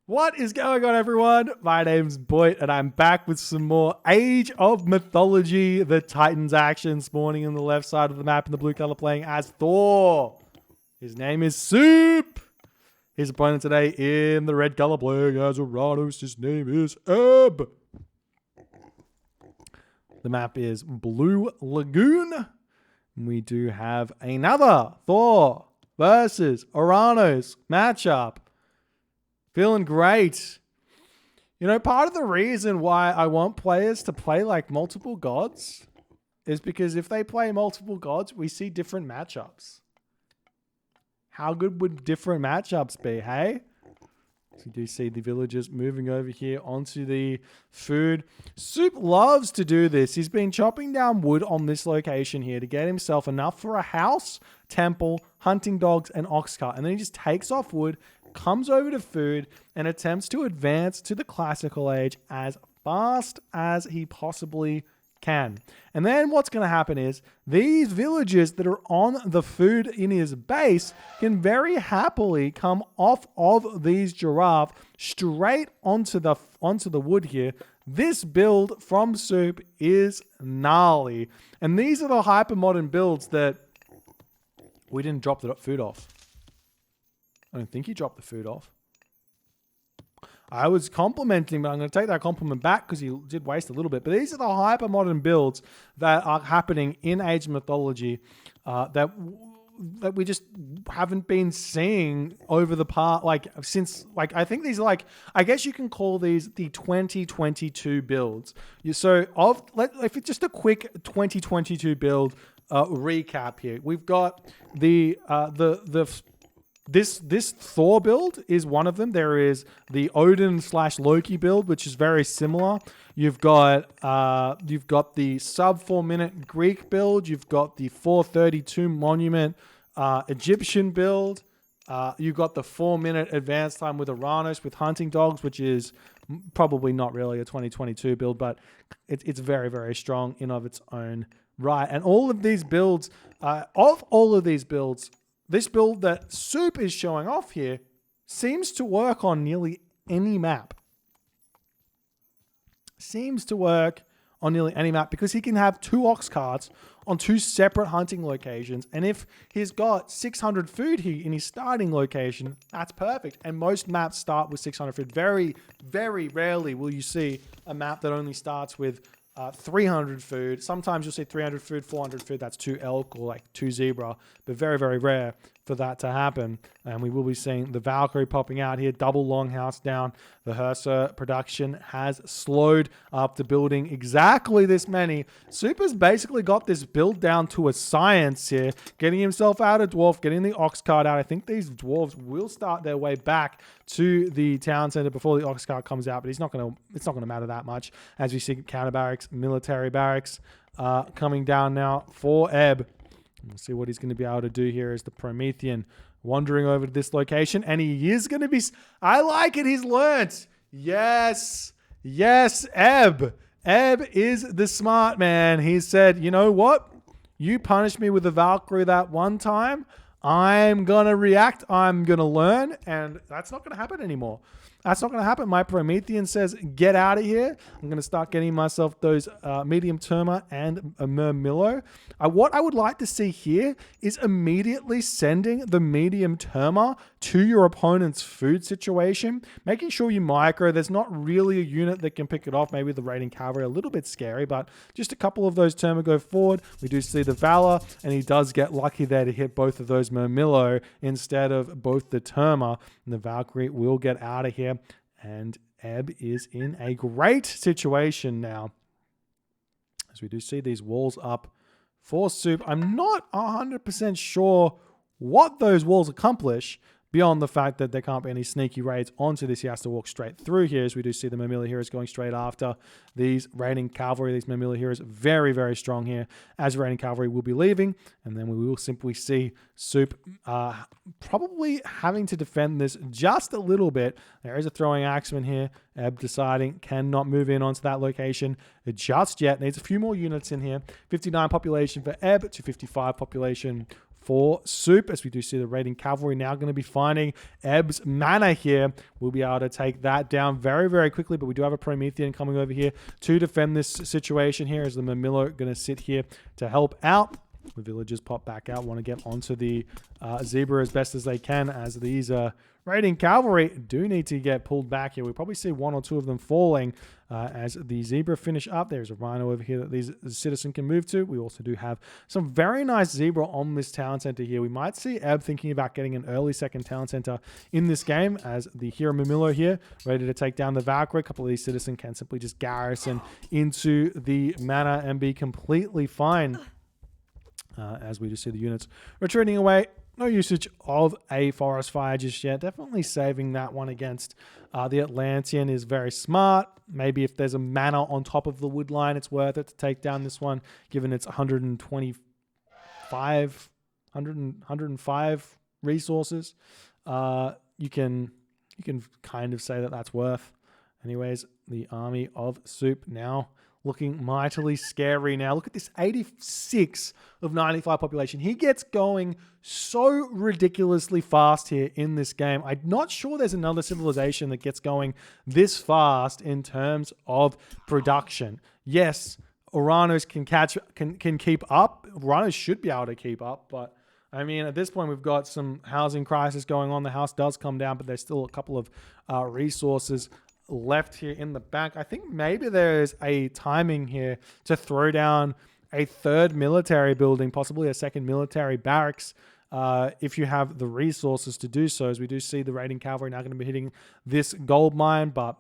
What is going on, everyone? My name's Boit, and I'm back with some more Age of Mythology, the Titans action, spawning in the left side of the map in the blue color, playing as Thor. His name is Suppe. His opponent today in the red color, playing as Oranos. His name is Ebb. The map is Blue Lagoon. We do have another Thor versus Oranos matchup. Feeling great. You know, part of the reason why I want players to play like multiple gods is because if they play multiple gods, we see different matchups. How good would different matchups be, hey? So you do see the villagers moving over here onto the food. Suppe loves to do this. He's been chopping down wood on this location here to get himself enough for a house, temple, hunting dogs, and ox cart. And then he just takes off wood, comes over to food, and attempts to advance to the classical age as fast as he possibly can. And then what's going to happen is these villagers that are on the food in his base can very happily come off of these giraffe straight onto the wood here. This build from Suppe is gnarly. And these are the hyper modern builds that we didn't drop the food off. I don't think he dropped the food off. I was complimenting him, but I'm going to take that compliment back because he did waste a little bit. But these are the hyper modern builds that are happening in Age of Mythology that we just haven't been seeing over the past, I think these are I guess you can call these the 2022 builds. If it's just a quick 2022 build recap here, we've got This Thor build is one of them. There is the Odin/Loki build, which is very similar. You've got the sub 4 minute Greek build. You've got the 432 monument Egyptian build. You've got the 4 minute advance time with Oranos with hunting dogs, which is probably not really a 2022 build, but it's very, very strong in of its own right. And all of these builds, this build that Suppe is showing off here seems to work on nearly any map. Because he can have 2 ox carts on 2 separate hunting locations. And if he's got 600 food here in his starting location, that's perfect. And most maps start with 600 food. Very, very rarely will you see a map that only starts with 300 food. Sometimes you'll see 300 food, 400 food. That's 2 elk or 2 zebra, but very, very rare for that to happen. And we will be seeing the Valkyrie popping out here, double longhouse down. The Hursa production has slowed up to building exactly this many. Suppe's basically got this build down to a science here, getting himself out of dwarf, getting the ox cart out. I think these dwarves will start their way back to the town center before the ox cart comes out, but it's not going to matter that much as we see counter barracks, military barracks coming down now for Ebb. We'll see what he's going to be able to do here as the Promethean wandering over to this location. And he is going to be... I like it. He's learnt. Yes. Yes, Ebb. Ebb is the smart man. He said, you know what? You punished me with a Valkyrie that one time. I'm going to react. I'm going to learn. And that's not going to happen anymore. That's not going to happen. My Promethean says, get out of here. I'm going to start getting myself those medium terma and a murmillo. What I would like to see here is immediately sending the medium terma to your opponent's food situation, making sure you micro. There's not really a unit that can pick it off. Maybe the raiding cavalry, a little bit scary, but just a couple of those terma go forward. We do see the Valor, and he does get lucky there to hit both of those murmillo instead of both the terma, and the Valkyrie will get out of here. And Ebb is in a great situation now. As we do see these walls up for Suppe. I'm not 100% sure what those walls accomplish beyond the fact that there can't be any sneaky raids onto this. He has to walk straight through here, as we do see the Murmillo heroes going straight after these raiding cavalry. These Murmillo heroes very, very strong here, as raiding cavalry will be leaving. And then we will simply see Suppe probably having to defend this just a little bit. There is a throwing axeman here. Ebb deciding cannot move in onto that location just yet. Needs a few more units in here. 59 population for Ebb to 55 population for Suppe, as we do see the raiding cavalry now going to be finding Ebb's mana here. We'll be able to take that down very, very quickly, but we do have a Promethean coming over here to defend this situation here, as the Murmillo going to sit here to help out. The villagers pop back out, want to get onto the zebra as best as they can, as these raiding cavalry do need to get pulled back here. We probably see one or two of them falling as the zebra finish up. There's a rhino over here that these citizen can move to. We also do have some very nice zebra on this town center here. We might see Ebb thinking about getting an early second town center in this game, as the hero Murmillo here ready to take down the Valkyrie. A couple of these citizens can simply just garrison into the mana and be completely fine. As we just see the units retreating away. No usage of a forest fire just yet. Definitely saving that one against the Atlantean is very smart. Maybe if there's a mana on top of the wood line, it's worth it to take down this one, given it's 105 resources. You can kind of say that that's worth. Anyways, the army of Suppe now looking mightily scary now. Look at this, 86 of 95 population. He gets going so ridiculously fast here in this game. I'm not sure there's another civilization that gets going this fast in terms of production. Yes, Oranos can keep up. Oranos should be able to keep up, but I mean, at this point, we've got some housing crisis going on. The house does come down, but there's still a couple of resources left here in the back. I think maybe there's a timing here to throw down a third military building, possibly a second military barracks, if you have the resources to do so, as we do see the raiding cavalry now going to be hitting this gold mine, but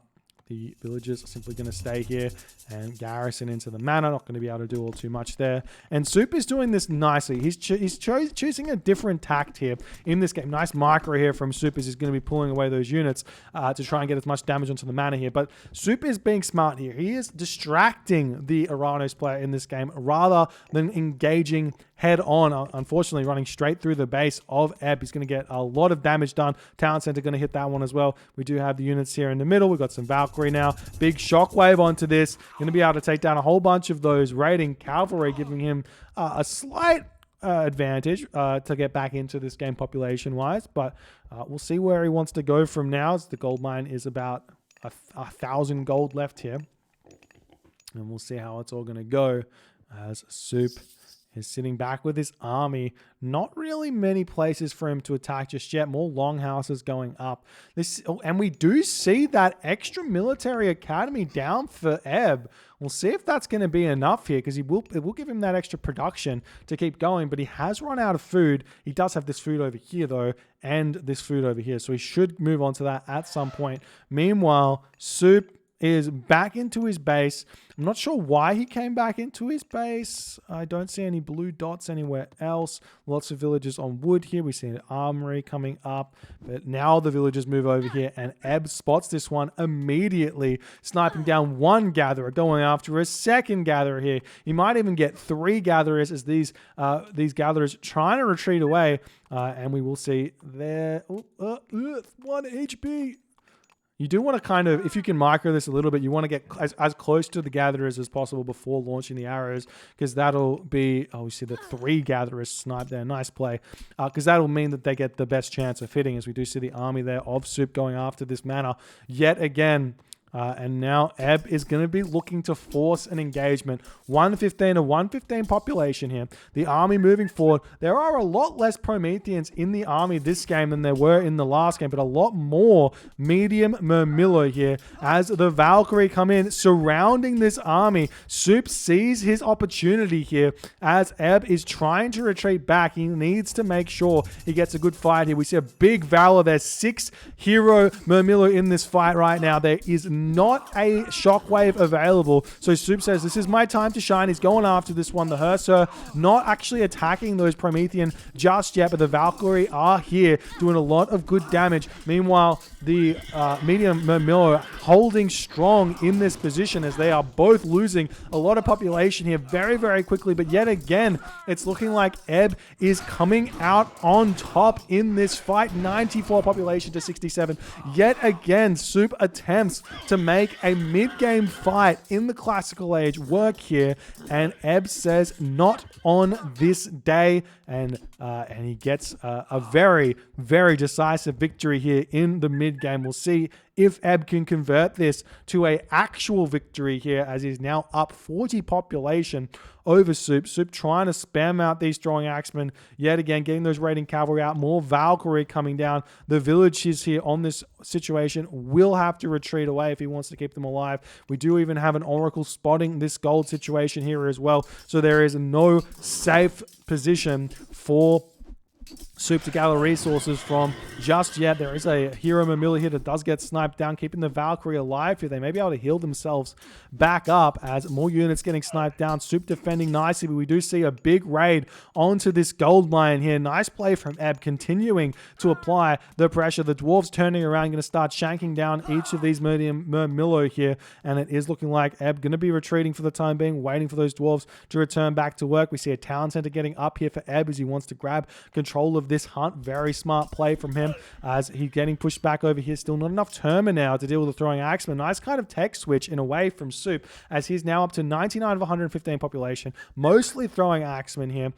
the villagers are simply going to stay here and garrison into the manor. Not going to be able to do all too much there. And Suppe is doing this nicely. He's choosing a different tact here in this game. Nice micro here from Suppe, as he's going to be pulling away those units to try and get as much damage onto the manor here. But Suppe is being smart here. He is distracting the Oranos player in this game rather than engaging head on. Unfortunately, running straight through the base of Ebb. He's going to get a lot of damage done. Town center going to hit that one as well. We do have the units here in the middle. We've got some Valkyrie now. Big shockwave onto this. Going to be able to take down a whole bunch of those raiding cavalry, giving him a slight advantage to get back into this game population-wise. But we'll see where he wants to go from now, as the gold mine is about 1,000 gold left here. And we'll see how it's all going to go, as Suppe is sitting back with his army. Not really many places for him to attack just yet. More longhouses going up. And we do see that extra military academy down for Ebb. We'll see if that's going to be enough here, because it will give him that extra production to keep going. But he has run out of food. He does have this food over here, though, and this food over here. So he should move on to that at some point. Meanwhile, Suppe is back into his base. I'm not sure why he came back into his base. I don't see any blue dots anywhere else. Lots of villagers on wood here. We see an armory coming up, but now the villagers move over here, and Ebb spots this one immediately, sniping down one gatherer, going after a second gatherer here. He might even get 3 gatherers, as these gatherers trying to retreat away, and we will see there 1 HP. You do want to kind of, if you can micro this a little bit, you want to get as close to the gatherers as possible before launching the arrows, because that'll be, we see the 3 gatherers snipe there. Nice play. Because that'll mean that they get the best chance of hitting, as we do see the army there of Suppe going after this manor yet again. And now Ebb is going to be looking to force an engagement. 115 to 115 population here. The army moving forward. There are a lot less Prometheans in the army this game than there were in the last game, but a lot more medium Murmillo here, as the Valkyrie come in surrounding this army. Suppe sees his opportunity here, as Ebb is trying to retreat back. He needs to make sure he gets a good fight here. We see a big Valor. There's 6 hero Murmillo in this fight right now. There is not a shockwave available. So Suppe says, this is my time to shine. He's going after this one. The Hearser not actually attacking those Promethean just yet, but the Valkyrie are here doing a lot of good damage. Meanwhile, the medium Murmillo holding strong in this position, as they are both losing a lot of population here very, very quickly. But yet again, it's looking like Ebb is coming out on top in this fight. 94 population to 67. Yet again, Suppe attempts to to make a mid-game fight in the Classical Age work here. And Ebb says, not on this day. And he gets a very, very decisive victory here in the mid-game. We'll see if Ebb can convert this to a actual victory here, as he's now up 40 population over Suppe. Suppe trying to spam out these throwing axemen yet again, getting those raiding cavalry out, more Valkyrie coming down. The villages here on this situation will have to retreat away if he wants to keep them alive. We do even have an Oracle spotting this gold situation here as well, so there is no safe position for Suppe to gather resources from just yet. There is a hero Mamilla here that does get sniped down, keeping the Valkyrie alive here. They may be able to heal themselves back up as more units getting sniped down. Suppe defending nicely, but we do see a big raid onto this gold mine here. Nice play from Ebb, continuing to apply the pressure. The dwarves turning around, going to start shanking down each of these Murmillo here, and it is looking like Ebb going to be retreating for the time being, waiting for those dwarves to return back to work. We see a town center getting up here for Ebb as he wants to grab control of this hunt. Very smart play from him as he's getting pushed back over here. Still not enough Terma now to deal with the throwing axeman. Nice kind of tech switch in a way from Suppe as he's now up to 99 of 115 population, mostly throwing axemen here.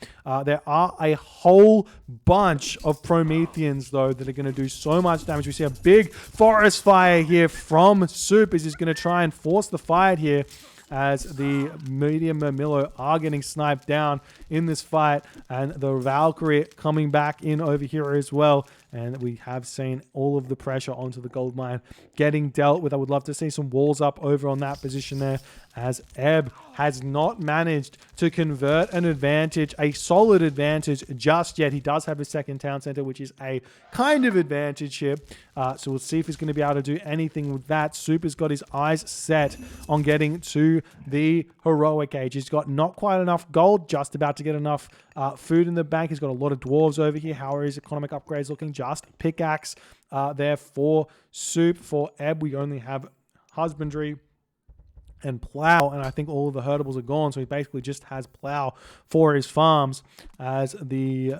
There are a whole bunch of Prometheans though that are going to do so much damage. We see a big forest fire here from Suppe as he's going to try and force the fight here, as the medium Murmillo are getting sniped down in this fight, and the Valkyrie coming back in over here as well. And we have seen all of the pressure onto the gold mine getting dealt with. I would love to see some walls up over on that position there, as Ebb has not managed to convert an advantage, a solid advantage just yet. He does have a second town center, which is a kind of advantage here. So we'll see if he's going to be able to do anything with that. Suppe has got his eyes set on getting to the heroic age. He's got not quite enough gold, just about to get enough food in the bank. He's got a lot of dwarves over here. How are his economic upgrades looking? Just pickaxe there for Suppe. For Ebb, we only have husbandry and plow, and I think all of the herdables are gone, so he basically just has plow for his farms, as the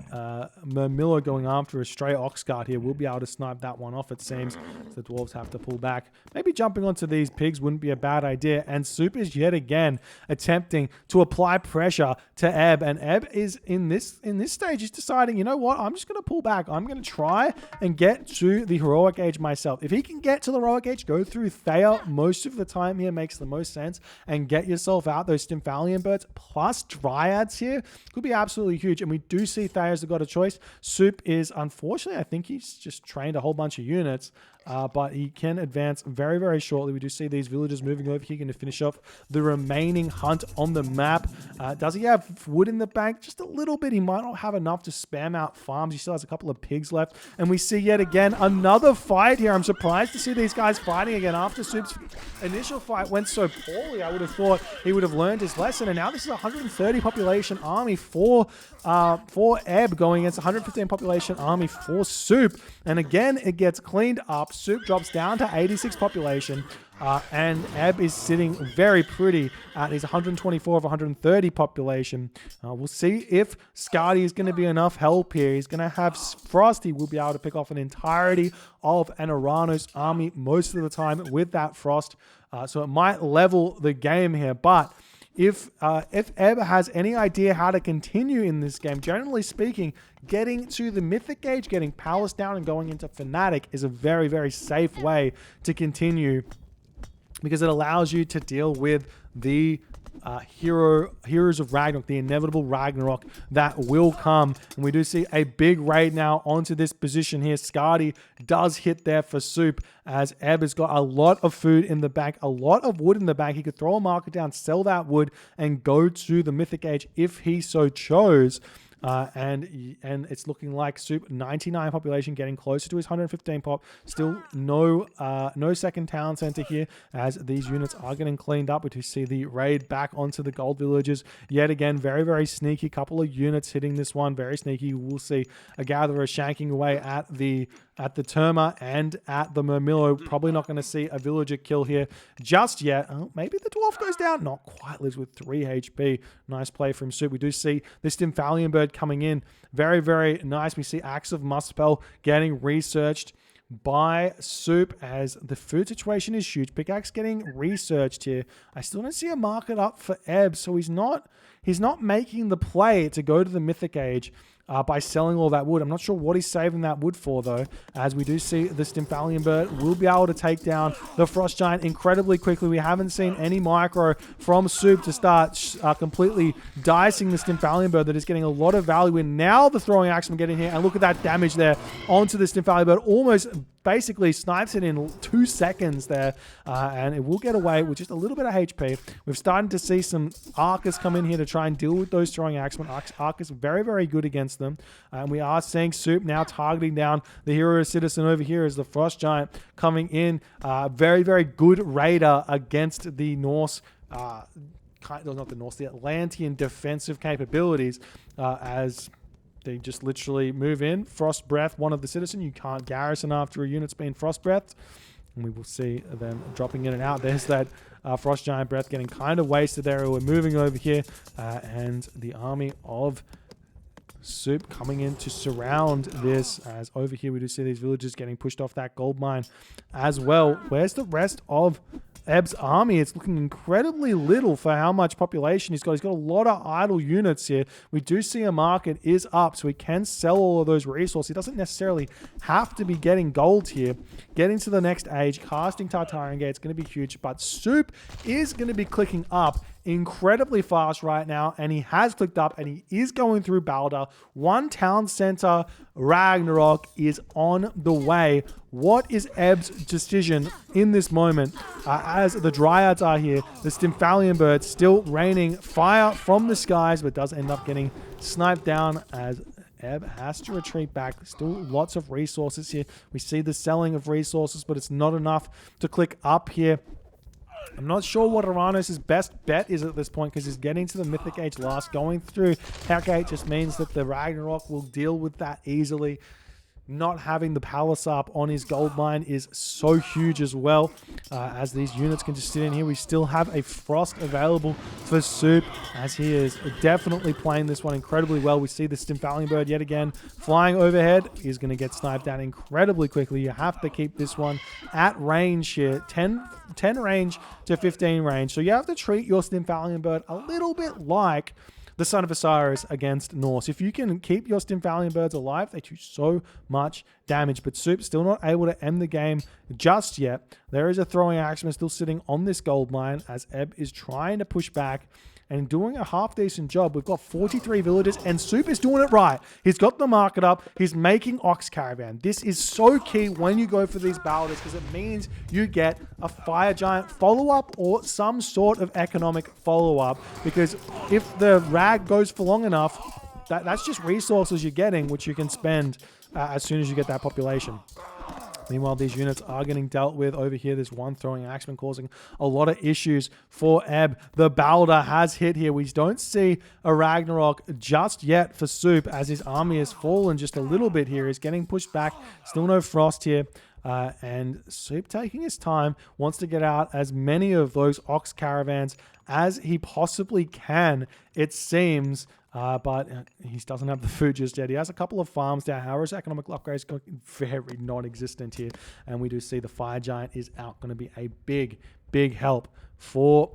Murmillo going after a stray ox cart here will be able to snipe that one off, it seems. So the dwarves have to pull back. Maybe jumping onto these pigs wouldn't be a bad idea, and Suppe is yet again attempting to apply pressure to Ebb, and Ebb is in this stage, he's deciding, you know what, I'm just going to pull back. I'm going to try and get to the heroic age myself. If he can get to the heroic age, go through Thea most of the time here makes the most sense, and get yourself out those Stymphalian birds plus dryads here could be absolutely huge. And we do see Thea's got a choice. Suppe is, unfortunately, I think he's just trained a whole bunch of units, but he can advance very, very shortly. We do see these villagers moving over here, going to finish off the remaining hunt on the map. Does he have wood in the bank? Just a little bit. He might not have enough to spam out farms. He still has a couple of pigs left. And we see yet again another fight here. I'm surprised to see these guys fighting again after Suppe's initial fight went so poorly. I would have thought he would have learned his lesson. And now this is a 130 population army for Ebb going against 115 population army for Suppe. And again, it gets cleaned up. Suppe drops down to 86 population, and Ebb is sitting very pretty at his 124 of 130 population. We'll see if Skadi is going to be enough help here. He's going to have Frost. He will be able to pick off an entirety of an Oranos army most of the time with that Frost. So it might level the game here, but if Ebb has any idea how to continue in this game, generally speaking, getting to the Mythic Age, getting Palace down and going into Fanatic is a very, very safe way to continue, because it allows you to deal with the Heroes of Ragnarok, the inevitable Ragnarok that will come. And we do see a big raid now onto this position here. Skadi does hit there for Suppe, as Ebb has got a lot of food in the bank, a lot of wood in the bank. He could throw a market down, sell that wood, and go to the Mythic Age if he so chose. And it's looking like Suppe 99 population, getting closer to his 115 pop. Still no second town center here, as these units are getting cleaned up. We do see the raid back onto the gold villages yet again. Very, very sneaky couple of units hitting this one. Very sneaky. We'll see a gatherer shanking away at the Terma and at the Murmillo. Probably not going to see a villager kill here just yet. Oh, maybe the dwarf goes down. Not quite. Lives with 3 HP. Nice play from Suppe. We do see this Stymphalian bird coming in. Very, very nice. We see Axe of Muspel getting researched by Soup as the food situation is huge. Pickaxe getting researched here. I still don't see a market up for Ebb, so he's not making the play to go to the Mythic Age by selling all that wood. I'm not sure what he's saving that wood for, though, as we do see the Stymphalian Bird will be able to take down the Frost Giant incredibly quickly. We haven't seen any micro from Soup to start completely dicing the Stymphalian Bird that is getting a lot of value in. Now the throwing axe will get in here, and look at that damage there onto the Stymphalian Bird. Almost basically snipes it in 2 seconds there, and it will get away with just a little bit of HP. We've started to see some Arcus come in here to try and deal with those throwing axemen. Arcus very, very good against them. And we are seeing Soup now targeting down the hero citizen over here as the Frost Giant coming in. Very, very good raider against the Norse, not the Norse, the Atlantean defensive capabilities as they just literally move in. Frost Breath, one of the citizen. You can't garrison after a unit's been Frost Breath. And we will see them dropping in and out. There's that Frost Giant Breath getting kind of wasted there. We're moving over here. And the army of Soup coming in to surround this. As over here we do see these villagers getting pushed off that gold mine as well. Where's the rest of Ebb's army? It's looking incredibly little for how much population he's got. He's got a lot of idle units here. We do see a market is up, so he can sell all of those resources. He doesn't necessarily have to be getting gold here. Getting to the next age, casting Tartarian Gate, it's going to be huge, but Soup is going to be clicking up incredibly fast right now, and he has clicked up, and he is going through Balder. One town center Ragnarok is on the way. What is Ebb's decision in this moment as the Dryads are here? The Stymphalian Bird still raining fire from the skies, but does end up getting sniped down as Ebb has to retreat back. Still lots of resources here. We see the selling of resources, but it's not enough to click up here. I'm not sure what Oranos' best bet is at this point because he's getting to the Mythic Age last. Going through Hecate just means that the Ragnarok will deal with that easily. Not having the Palace up on his gold mine is so huge as well, as these units can just sit in here. We still have a Frost available for Soup, as he is definitely playing this one incredibly well. We see the Stymphalian Bird yet again flying overhead. He's going to get sniped down incredibly quickly. You have to keep this one at range here. 10 range to 15 range. So you have to treat your Stymphalian Bird a little bit like the Son of Osiris against Norse. If you can keep your Stymphalian Birds alive, they do so much damage. But Soup's still not able to end the game just yet. There is a throwing axeman still sitting on this gold mine as Ebb is trying to push back and doing a half-decent job. We've got 43 villagers, and Soup is doing it right. He's got the market up. He's making Ox Caravan. This is so key when you go for these battles because it means you get a Fire Giant follow-up or some sort of economic follow-up, because if the rag goes for long enough, that's just resources you're getting, which you can spend as soon as you get that population. Meanwhile, these units are getting dealt with over here. There's one throwing axeman causing a lot of issues for Ebb. The Balder has hit here. We don't see a Ragnarok just yet for Soup as his army has fallen just a little bit here. He's getting pushed back. Still no Frost here. And Soup, taking his time, wants to get out as many of those Ox Caravans as he possibly can, it seems. But he doesn't have the food just yet. He has a couple of farms down. However, his economic upgrades are very non-existent here. And we do see the Fire Giant is out. Going to be a big help for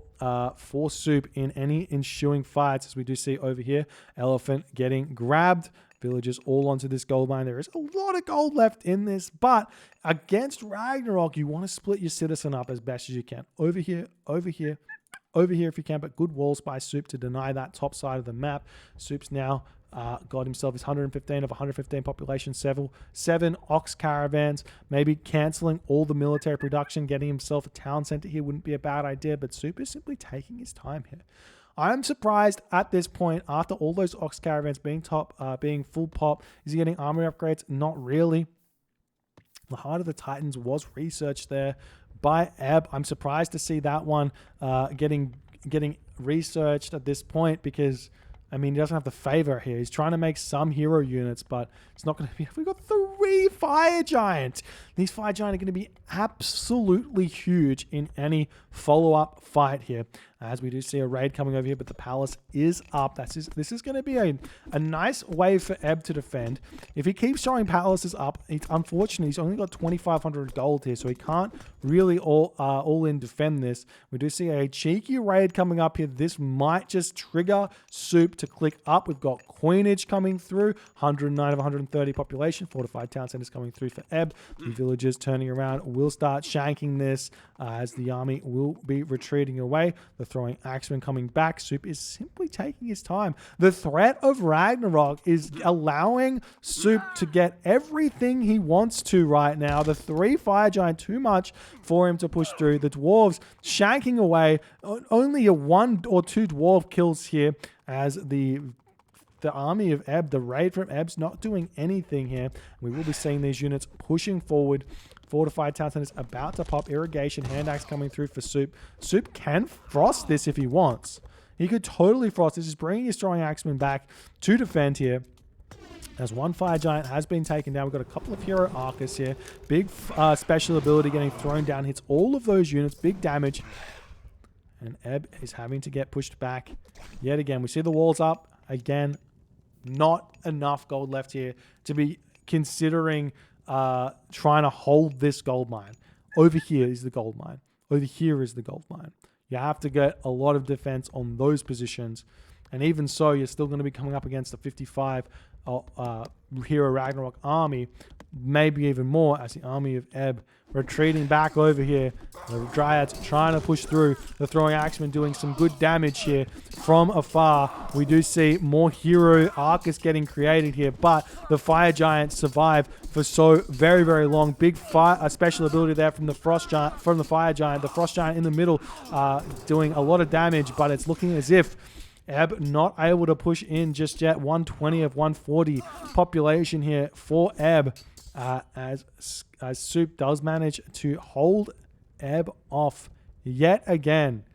Soup in any ensuing fights. As we do see over here, Elephant getting grabbed. Villagers all onto this gold mine. There is a lot of gold left in this, but against Ragnarok, you want to split your citizen up as best as you can. Over here, over here, over here if you can, but good walls by Soup to deny that top side of the map. Soup's now got himself his 115 of 115 population, 7 Ox Caravans, maybe cancelling all the military production, getting himself a town center here wouldn't be a bad idea, but Soup is simply taking his time here. I'm surprised at this point, after all those Ox Caravans being being full pop, is he getting armory upgrades? Not really. The Heart of the Titans was researched there by Ebb. I'm surprised to see that one getting researched at this point because, I mean, he doesn't have the favor here. He's trying to make some hero units, but it's not going to be... We've got 3 Fire Giants. These Fire Giants are going to be absolutely huge in any follow-up fight here. as we do see a raid coming over here, but the palace is up. This is going to be a nice way for Ebb to defend. If he keeps showing palaces up, unfortunately, he's only got 2,500 gold here, so he can't really all in defend this. We do see a cheeky raid coming up here. This might just trigger Suppe to click up. We've got Coinage coming through, 109 of 130 population, fortified town centers coming through for Ebb. The villagers turning around will start shanking this as the army will be retreating away. The throwing axemen coming back. Suppe is simply taking his time. The threat of Ragnarok is allowing Suppe to get everything he wants to right now. The 3 fire giant, too much for him to push through. The dwarves shanking away. Only a 1 or 2 dwarf kills here as the army of Ebb, the raid from Ebb's not doing anything here. We will be seeing these units pushing forward. Fortified town centers about to pop. Irrigation hand axe coming through for Suppe. Suppe can frost this if he wants. He could totally frost this. He's bringing his throwing axemen back to defend here. As 1 fire giant has been taken down. We've got a couple of hero archers here. Big special ability getting thrown down. Hits all of those units. Big damage. And Ebb is having to get pushed back yet again. We see the walls up again. Not enough gold left here to be considering trying to hold this gold mine. Over here is the gold mine. Over here is the gold mine. You have to get a lot of defense on those positions. And even so, you're still going to be coming up against a 55 Hero Ragnarok army. Maybe even more as the army of Ebb retreating back over here. The Dryads trying to push through. The throwing axemen doing some good damage here from afar. We do see more hero archers getting created here, but the fire giants survive for so very, very long. Big fire, special ability there from the frost giant, from the fire giant. The frost giant in the middle doing a lot of damage, but it's looking as if Ebb not able to push in just yet. 120 of 140 population here for Ebb. As Suppe does manage to hold Ebb off yet again.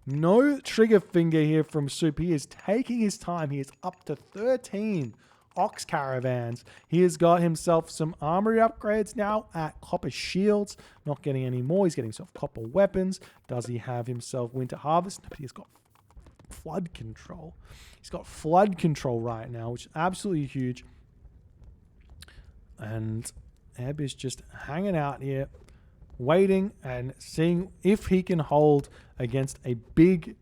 No trigger finger here from Suppe. He is taking his time. He is up to 13 ox caravans. He has got himself some armory upgrades now at copper shields. Not getting any more. He's getting himself copper weapons. Does he have himself winter harvest? But he's got flood control. He's got flood control right now, which is absolutely huge. And Ebb is just hanging out here, waiting and seeing if he can hold against a big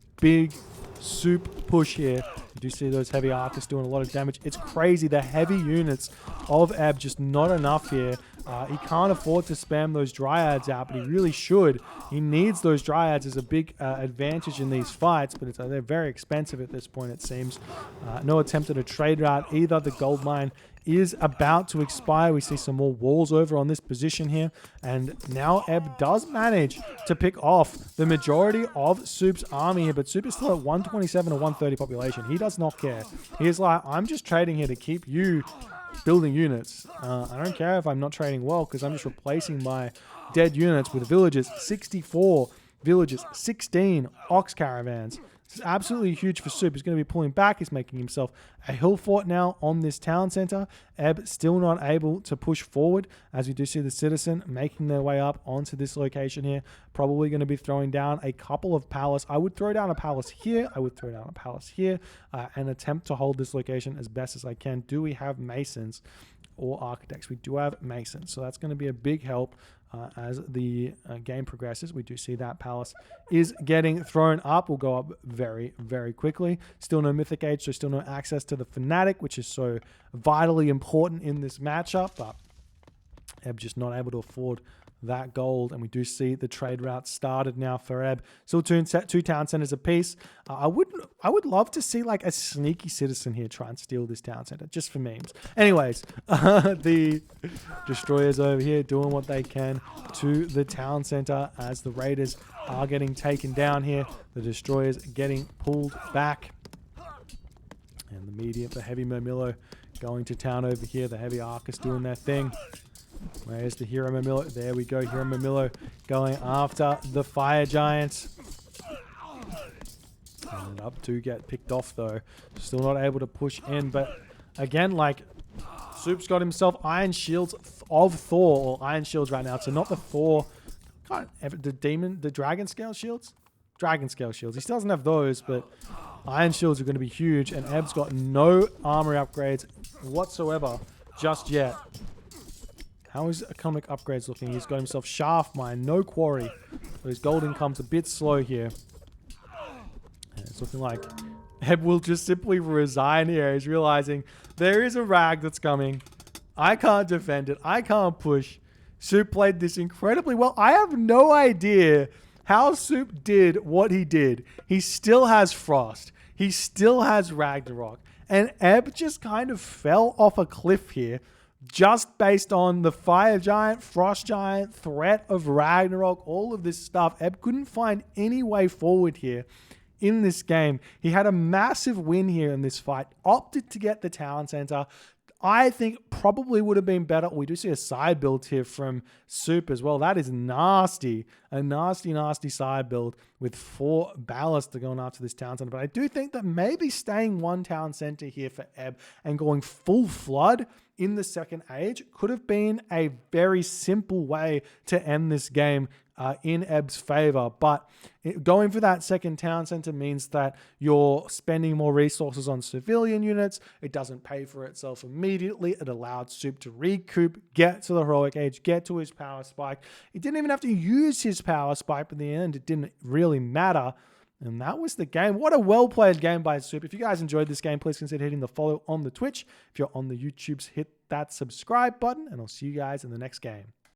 Suppe push here. You do see those heavy archers doing a lot of damage. It's crazy. The heavy units of Ebb just not enough here. He can't afford to spam those dryads out, but he really should. He needs those dryads as a big advantage in these fights, but they're very expensive at this point, it seems. No attempt at a trade route either. The gold mine is about to expire. We see some more walls over on this position here, and now Ebb does manage to pick off the majority of Suppe's army here, but Suppe is still at 127 or 130 population. He does not care. He is like, I'm just trading here to keep you building units. I don't care if I'm not trading well, because I'm just replacing my dead units with villagers. 64 villagers, 16 ox caravans. This is absolutely huge for Suppe. He's going to be pulling back. He's making himself a hill fort now on this town center. Ebb still not able to push forward, as we do see the citizen making their way up onto this location here. Probably going to be throwing down a couple of palace. I would throw down a palace here. I would throw down a palace here and attempt to hold this location as best as I can. Do we have masons or architects? We do have masons, so that's going to be a big help. As the game progresses, we do see that palace is getting thrown up. Will go up very, very quickly. Still no Mythic Age, so still no access to the Fanatic, which is so vitally important in this matchup. But Ebb just not able to afford that gold, and we do see the trade route started now for Ebb. Still two town centers apiece. I would love to see like a sneaky citizen here try and steal this town center, just for memes. Anyways, the destroyers over here doing what they can to the town center as the raiders are getting taken down here. The destroyers getting pulled back, and the heavy Murmillo going to town over here. The heavy archers doing their thing. Where's the Hero Murmillo? There we go. Hero Murmillo going after the fire giants. Ended up to get picked off though. Still not able to push in. But again, like, Suppe's got himself Iron Shields of Thor, or Iron Shields right now. So not the Thor, the Dragon Scale Shields. dragon scale shields. He still doesn't have those, but iron shields are going to be huge. And Eb's got no armor upgrades whatsoever just yet. How is economic upgrades looking? He's got himself shaft mine, no quarry. So his gold income's a bit slow here. And it's looking like Eb will just simply resign here. He's realizing there is a rag that's coming. I can't defend it. I can't push. Suppe played this incredibly well. I have no idea how Suppe did what he did. He still has Frost. He still has Ragnarok. And Eb just kind of fell off a cliff here just based on the Fire Giant, Frost Giant, threat of Ragnarok, all of this stuff. Eb couldn't find any way forward here in this game. He had a massive win here in this fight, opted to get the town center. I think probably would have been better. We do see a side build here from Suppe as well. That is nasty. A nasty, nasty side build with 4 ballast to going after this town center. But I do think that maybe staying 1 town center here for Eb and going full flood in the second age could have been a very simple way to end this game in Eb's favor. But going for that second town center means that you're spending more resources on civilian units. It doesn't pay for itself immediately. It allowed Suppe to recoup, get to the heroic age, get to his power spike. He didn't even have to use his power spike in the end. It didn't really matter. And that was the game. What a well-played game by Suppe. If you guys enjoyed this game, please consider hitting the follow on the Twitch. If you're on the YouTubes, hit that subscribe button, and I'll see you guys in the next game.